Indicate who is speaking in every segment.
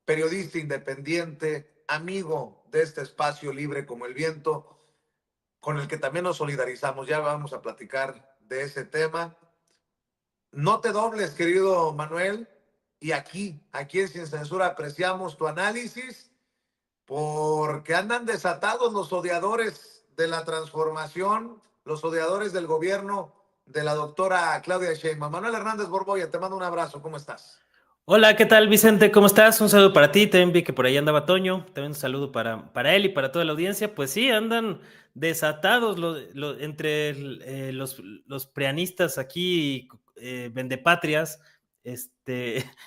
Speaker 1: periodista independiente, amigo de este espacio libre como el viento, con el que también nos solidarizamos. Ya vamos a platicar de ese tema. No te dobles, querido Manuel, y aquí en Sin Censura apreciamos tu análisis porque andan desatados los odiadores de la transformación, los odiadores del gobierno de la doctora Claudia Sheinbaum. Manuel Hernández Borboya, te mando un abrazo, ¿cómo estás?
Speaker 2: Hola, ¿qué tal, Vicente? ¿Cómo estás? Un saludo para ti. También vi que por ahí andaba Toño. También un saludo para él y para toda la audiencia. Pues sí, andan desatados entre los preanistas aquí, vendepatrias,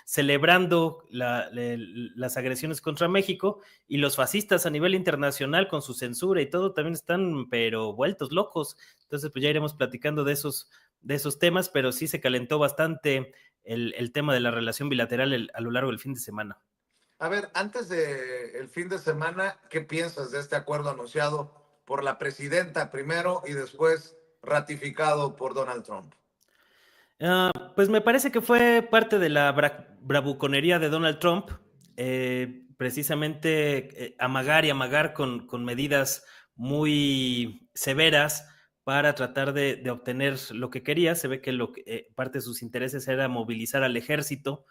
Speaker 2: celebrando las agresiones contra México, y los fascistas a nivel internacional con su censura y todo también están, pero vueltos locos. Entonces, pues ya iremos platicando de esos temas, pero sí se calentó bastante el tema de la relación bilateral a lo largo del fin de semana.
Speaker 1: A ver, antes del fin de semana, ¿qué piensas de este acuerdo anunciado por la presidenta primero y después ratificado por Donald Trump?
Speaker 2: Pues me parece que fue parte de la bravuconería de Donald Trump, precisamente amagar y amagar con medidas muy severas para tratar de obtener lo que quería. Se ve que parte de sus intereses era movilizar al ejército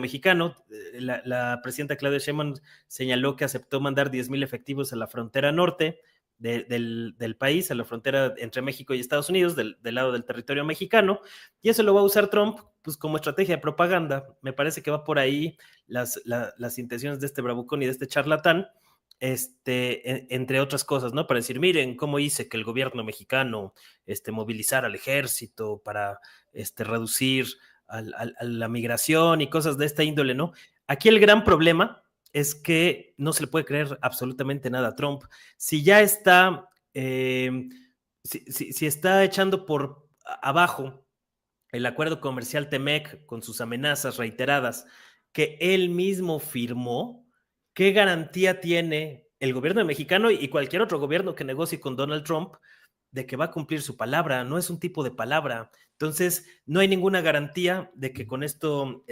Speaker 2: mexicano. La presidenta Claudia Sheinbaum señaló que aceptó mandar 10,000 efectivos a la frontera norte del país, a la frontera entre México y Estados Unidos, del lado del territorio mexicano, y eso lo va a usar Trump pues como estrategia de propaganda. Me parece que va por ahí las intenciones de este bravucón y de este charlatán, entre otras cosas, ¿no? Para decir, miren cómo hice que el gobierno mexicano movilizara al ejército para reducir a la migración y cosas de esta índole, ¿no? Aquí el gran problema es que no se le puede creer absolutamente nada a Trump. Si ya está, si está echando por abajo el acuerdo comercial TEMEC con sus amenazas reiteradas que él mismo firmó, ¿qué garantía tiene el gobierno mexicano y cualquier otro gobierno que negocie con Donald Trump de que va a cumplir su palabra? No es un tipo de palabra. Entonces, no hay ninguna garantía de que con esto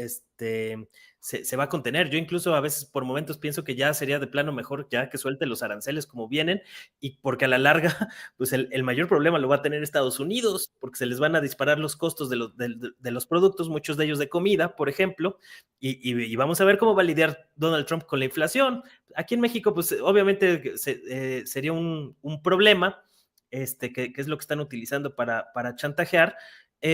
Speaker 2: se va a contener. Yo incluso a veces por momentos pienso que ya sería de plano mejor ya que suelte los aranceles como vienen, y porque a la larga, pues el mayor problema lo va a tener Estados Unidos, porque se les van a disparar los costos de los productos, muchos de ellos de comida, por ejemplo, y vamos a ver cómo va a lidiar Donald Trump con la inflación. Aquí en México, pues obviamente sería un problema, que es lo que están utilizando para chantajear,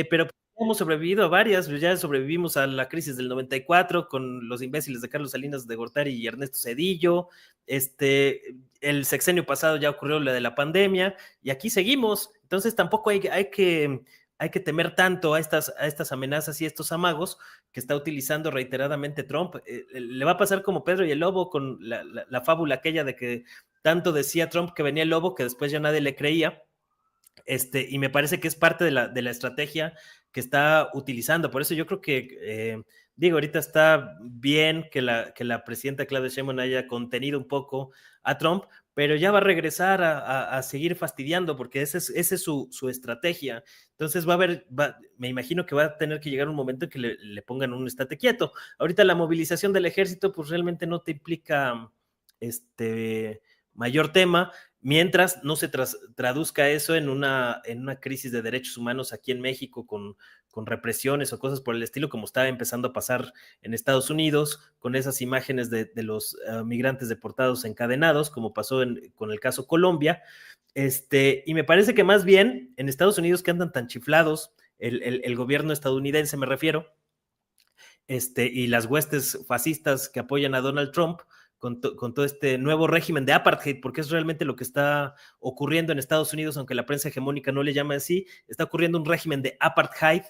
Speaker 2: pero hemos sobrevivido a varias. Ya sobrevivimos a la crisis del 94 con los imbéciles de Carlos Salinas de Gortari y Ernesto Zedillo. El sexenio pasado ya ocurrió la de la pandemia y aquí seguimos. Entonces tampoco hay que temer tanto a estas amenazas y estos amagos que está utilizando reiteradamente Trump. Le va a pasar como Pedro y el Lobo con la fábula aquella de que tanto decía Trump que venía el lobo que después ya nadie le creía. Y me parece que es parte de la estrategia que está utilizando. Por eso yo creo que, digo, ahorita está bien que la presidenta Claudia Sheinbaum haya contenido un poco a Trump, pero ya va a regresar a seguir fastidiando, porque esa es su estrategia. Entonces me imagino que va a tener que llegar un momento en que le pongan un estate quieto. Ahorita la movilización del ejército pues realmente no te implica este mayor tema, mientras no se traduzca eso en una crisis de derechos humanos aquí en México con represiones o cosas por el estilo, como está empezando a pasar en Estados Unidos, con esas imágenes de los migrantes deportados encadenados, como pasó con el caso Colombia. Y me parece que más bien en Estados Unidos, que andan tan chiflados, el gobierno estadounidense me refiero, y las huestes fascistas que apoyan a Donald Trump con todo este nuevo régimen de apartheid, porque es realmente lo que está ocurriendo en Estados Unidos, aunque la prensa hegemónica no le llama así. Está ocurriendo un régimen de apartheid,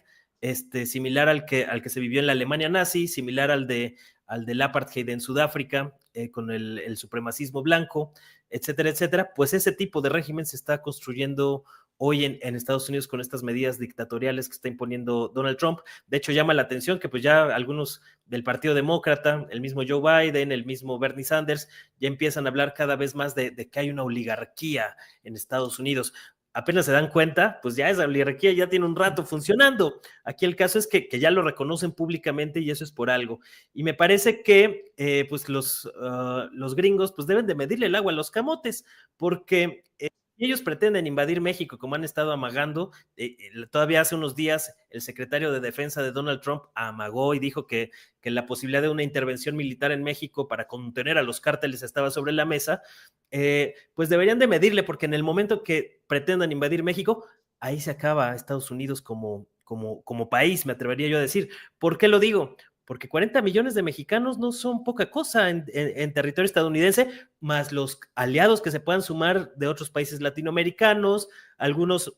Speaker 2: similar al que se vivió en la Alemania nazi, similar al del apartheid en Sudáfrica, con el supremacismo blanco, etcétera, etcétera. Pues ese tipo de régimen se está construyendo hoy en Estados Unidos con estas medidas dictatoriales que está imponiendo Donald Trump. De hecho, llama la atención que pues ya algunos del Partido Demócrata, el mismo Joe Biden, el mismo Bernie Sanders, ya empiezan a hablar cada vez más de que hay una oligarquía en Estados Unidos. apenas se dan cuenta, pues ya esa oligarquía ya tiene un rato funcionando. Aquí el caso es que ya lo reconocen públicamente y eso es por algo. Y me parece que pues los gringos pues deben de medirle el agua a los camotes, porque ellos pretenden invadir México como han estado amagando. Todavía hace unos días el secretario de Defensa de Donald Trump amagó y dijo que la posibilidad de una intervención militar en México para contener a los cárteles estaba sobre la mesa. Pues deberían de medirle, porque en el momento que pretendan invadir México, ahí se acaba Estados Unidos como país, me atrevería yo a decir. ¿Por qué lo digo? Porque 40 millones de mexicanos no son poca cosa en territorio estadounidense, más los aliados que se puedan sumar de otros países latinoamericanos, algunos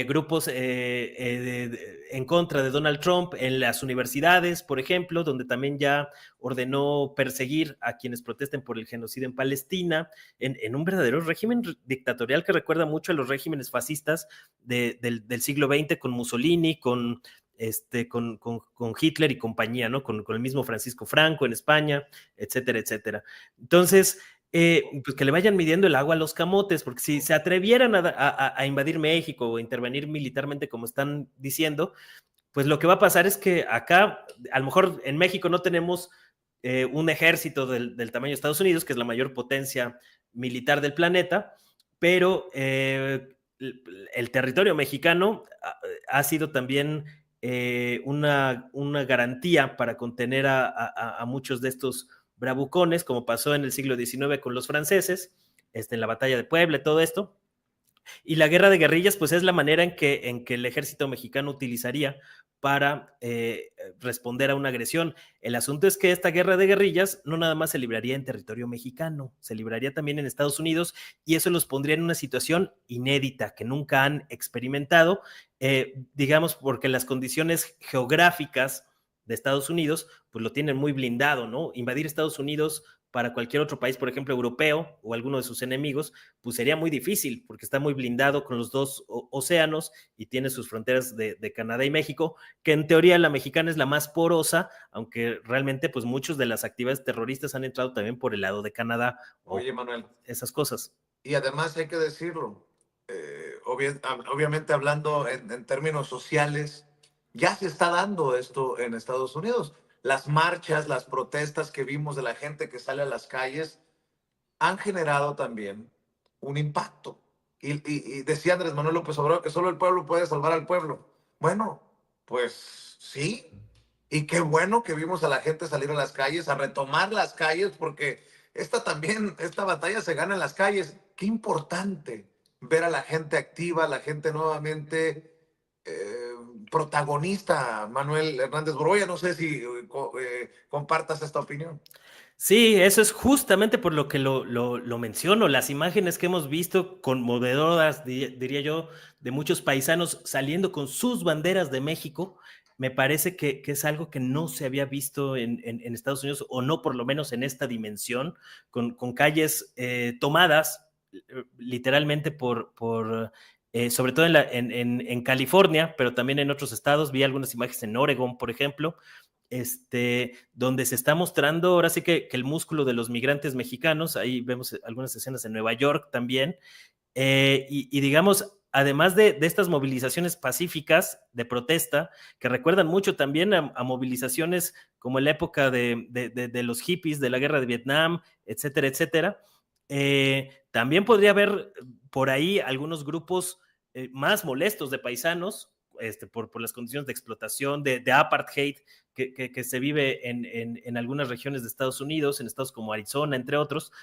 Speaker 2: grupos en contra de Donald Trump en las universidades, por ejemplo, donde también ya ordenó perseguir a quienes protesten por el genocidio en Palestina, en un verdadero régimen dictatorial que recuerda mucho a los regímenes fascistas del siglo XX, con Mussolini, con Hitler y compañía, ¿no? Con el mismo Francisco Franco en España, etcétera, etcétera. Entonces, pues que le vayan midiendo el agua a los camotes, porque si se atrevieran a invadir México o intervenir militarmente como están diciendo, pues lo que va a pasar es que acá, a lo mejor en México no tenemos un ejército del tamaño de Estados Unidos, que es la mayor potencia militar del planeta, pero el territorio mexicano ha sido también una garantía para contener a muchos de estos bravucones, como pasó en el siglo XIX con los franceses, en la batalla de Puebla, todo esto. Y la guerra de guerrillas, pues es la manera en que el ejército mexicano utilizaría para responder a una agresión. El asunto es que esta guerra de guerrillas no nada más se libraría en territorio mexicano, se libraría también en Estados Unidos, y eso los pondría en una situación inédita que nunca han experimentado, digamos, porque las condiciones geográficas de Estados Unidos, pues lo tienen muy blindado, ¿no? Invadir Estados Unidos para cualquier otro país, por ejemplo, europeo o alguno de sus enemigos, pues sería muy difícil porque está muy blindado con los dos océanos y tiene sus fronteras de Canadá y México, que en teoría la mexicana es la más porosa, aunque realmente pues muchos de las actividades terroristas han entrado también por el lado de Canadá o
Speaker 1: Oye, Manuel,
Speaker 2: esas cosas.
Speaker 1: y además hay que decirlo, obviamente hablando en términos sociales, ya se está dando esto en Estados Unidos. Las marchas, las protestas que vimos de la gente que sale a las calles han generado también un impacto. Y decía Andrés Manuel López Obrador que solo el pueblo puede salvar al pueblo. Bueno, pues sí. Y qué bueno que vimos a la gente salir a las calles, a retomar las calles, porque esta batalla se gana en las calles. Qué importante ver a la gente activa, a la gente nuevamente eh, protagonista. Manuel Hernández Boroya, no sé si compartas esta opinión.
Speaker 2: Sí, eso es justamente por lo que lo menciono. Las imágenes que hemos visto conmovedoras, diría yo, de muchos paisanos saliendo con sus banderas de México, me parece que es algo que no se había visto en Estados Unidos, o no por lo menos en esta dimensión, con calles tomadas literalmente sobre todo en California, pero también en otros estados. Vi algunas imágenes en Oregon, por ejemplo, donde se está mostrando ahora sí que el músculo de los migrantes mexicanos. Ahí vemos algunas escenas en Nueva York también, y digamos, además de estas movilizaciones pacíficas de protesta, que recuerdan mucho también a movilizaciones como en la época de los hippies, de la guerra de Vietnam, etcétera, etcétera, también podría haber por ahí algunos grupos más molestos de paisanos, por las condiciones de explotación, de apartheid que se vive en algunas regiones de Estados Unidos, en estados como Arizona, entre otros,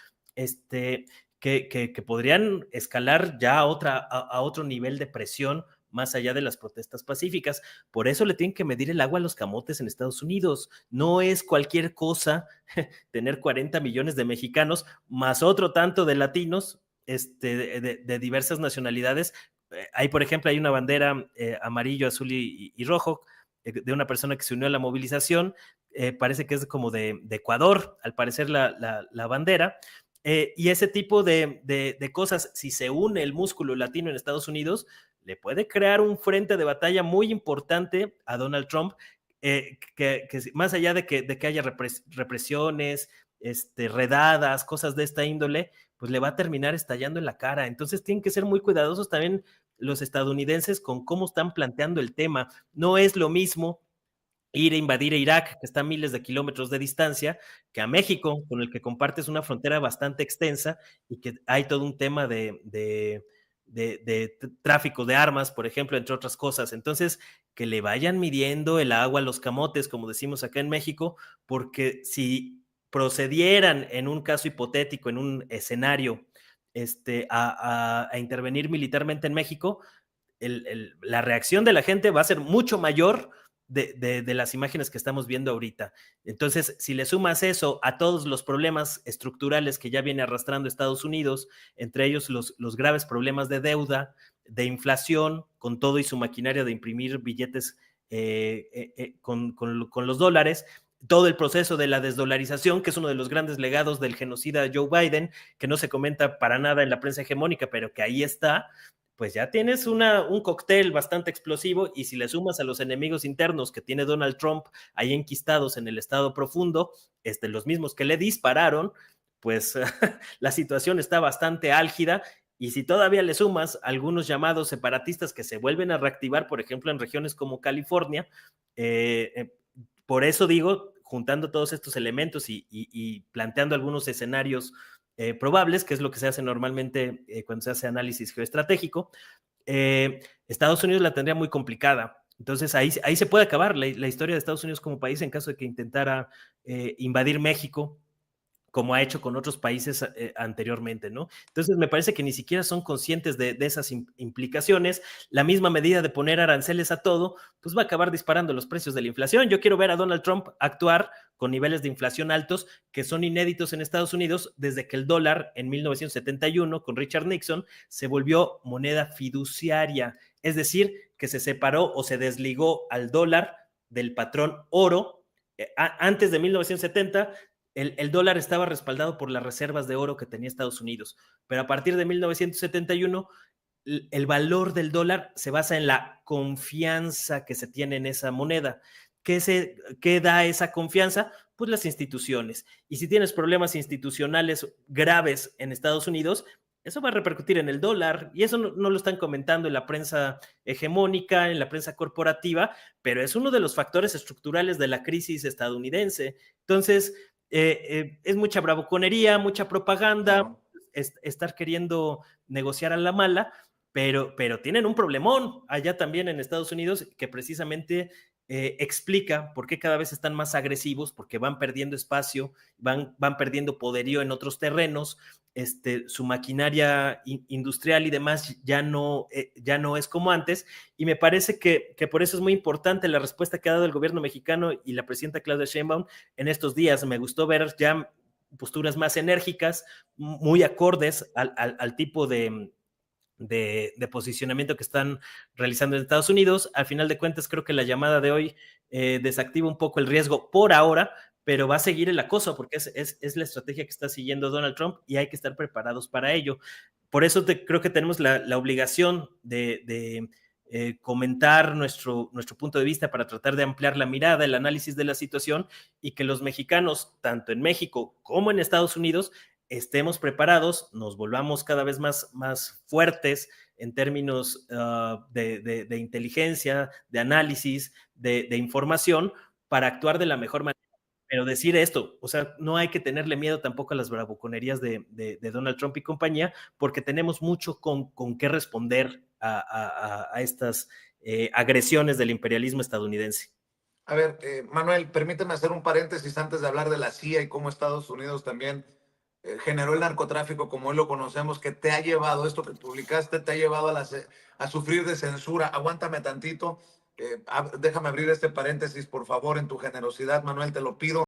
Speaker 2: que podrían escalar ya a otro nivel de presión más allá de las protestas pacíficas. Por eso le tienen que medir el agua a los camotes en Estados Unidos. No es cualquier cosa tener 40 millones de mexicanos más otro tanto de latinos, de diversas nacionalidades. Ahí, por ejemplo, hay una bandera amarillo, azul y rojo de una persona que se unió a la movilización. Parece que es como de Ecuador, al parecer la bandera. Y ese tipo de cosas, si se une el músculo latino en Estados Unidos, le puede crear un frente de batalla muy importante a Donald Trump, que más allá de que haya represiones, redadas, cosas de esta índole, pues le va a terminar estallando en la cara. Entonces tienen que ser muy cuidadosos también los estadounidenses con cómo están planteando el tema. No es lo mismo ir a invadir a Irak, que está a miles de kilómetros de distancia, que a México, con el que compartes una frontera bastante extensa y que hay todo un tema de tráfico de armas, por ejemplo, entre otras cosas. Entonces, que le vayan midiendo el agua a los camotes, como decimos acá en México, porque si procedieran en un caso hipotético, en un escenario, a intervenir militarmente en México, la reacción de la gente va a ser mucho mayor de las imágenes que estamos viendo ahorita. Entonces, si le sumas eso a todos los problemas estructurales que ya viene arrastrando Estados Unidos, entre ellos los graves problemas de deuda, de inflación, con todo y su maquinaria de imprimir billetes con los dólares, todo el proceso de la desdolarización, que es uno de los grandes legados del genocida Joe Biden, que no se comenta para nada en la prensa hegemónica, pero que ahí está, pues ya tienes un cóctel bastante explosivo, y si le sumas a los enemigos internos que tiene Donald Trump ahí enquistados en el estado profundo, los mismos que le dispararon, pues la situación está bastante álgida. Y si todavía le sumas algunos llamados separatistas que se vuelven a reactivar, por ejemplo, en regiones como California, por eso digo, juntando todos estos elementos y planteando algunos escenarios probables, que es lo que se hace normalmente cuando se hace análisis geoestratégico, Estados Unidos la tendría muy complicada. Entonces ahí se puede acabar la historia de Estados Unidos como país en caso de que intentara invadir México, como ha hecho con otros países anteriormente, ¿no? Entonces me parece que ni siquiera son conscientes de esas implicaciones. La misma medida de poner aranceles a todo, pues va a acabar disparando los precios de la inflación. Yo quiero ver a Donald Trump actuar con niveles de inflación altos que son inéditos en Estados Unidos desde que el dólar en 1971 con Richard Nixon se volvió moneda fiduciaria, es decir, que se separó o se desligó al dólar del patrón oro. Antes de 1970 el dólar estaba respaldado por las reservas de oro que tenía Estados Unidos, pero a partir de 1971 el valor del dólar se basa en la confianza que se tiene en esa moneda. ¿Qué da esa confianza? Pues las instituciones. Y si tienes problemas institucionales graves en Estados Unidos, eso va a repercutir en el dólar, y eso no lo están comentando en la prensa hegemónica, en la prensa corporativa, pero es uno de los factores estructurales de la crisis estadounidense. Entonces, es mucha bravuconería, mucha propaganda, estar queriendo negociar a la mala, pero tienen un problemón allá también en Estados Unidos que precisamente explica por qué cada vez están más agresivos, porque van perdiendo espacio, van perdiendo poderío en otros terrenos, su maquinaria industrial y demás ya no es como antes, y me parece que por eso es muy importante la respuesta que ha dado el gobierno mexicano y la presidenta Claudia Sheinbaum en estos días. Me gustó ver ya posturas más enérgicas, muy acordes al tipo de posicionamiento que están realizando en Estados Unidos. Al final de cuentas, creo que la llamada de hoy desactiva un poco el riesgo por ahora, pero va a seguir el acoso porque es la estrategia que está siguiendo Donald Trump y hay que estar preparados para ello. Por eso creo que tenemos la obligación de comentar nuestro punto de vista para tratar de ampliar la mirada, el análisis de la situación, y que los mexicanos, tanto en México como en Estados Unidos, estemos preparados, nos volvamos cada vez más fuertes en términos de inteligencia, de análisis, de información, para actuar de la mejor manera. Pero decir esto, o sea, no hay que tenerle miedo tampoco a las bravuconerías de Donald Trump y compañía, porque tenemos mucho con qué responder a estas agresiones del imperialismo estadounidense.
Speaker 1: A ver, Manuel, permíteme hacer un paréntesis antes de hablar de la CIA y cómo Estados Unidos también generó el narcotráfico como hoy lo conocemos, que te ha llevado, esto que publicaste, te ha llevado a sufrir de censura. Aguántame tantito, déjame abrir este paréntesis, por favor, en tu generosidad, Manuel, te lo pido.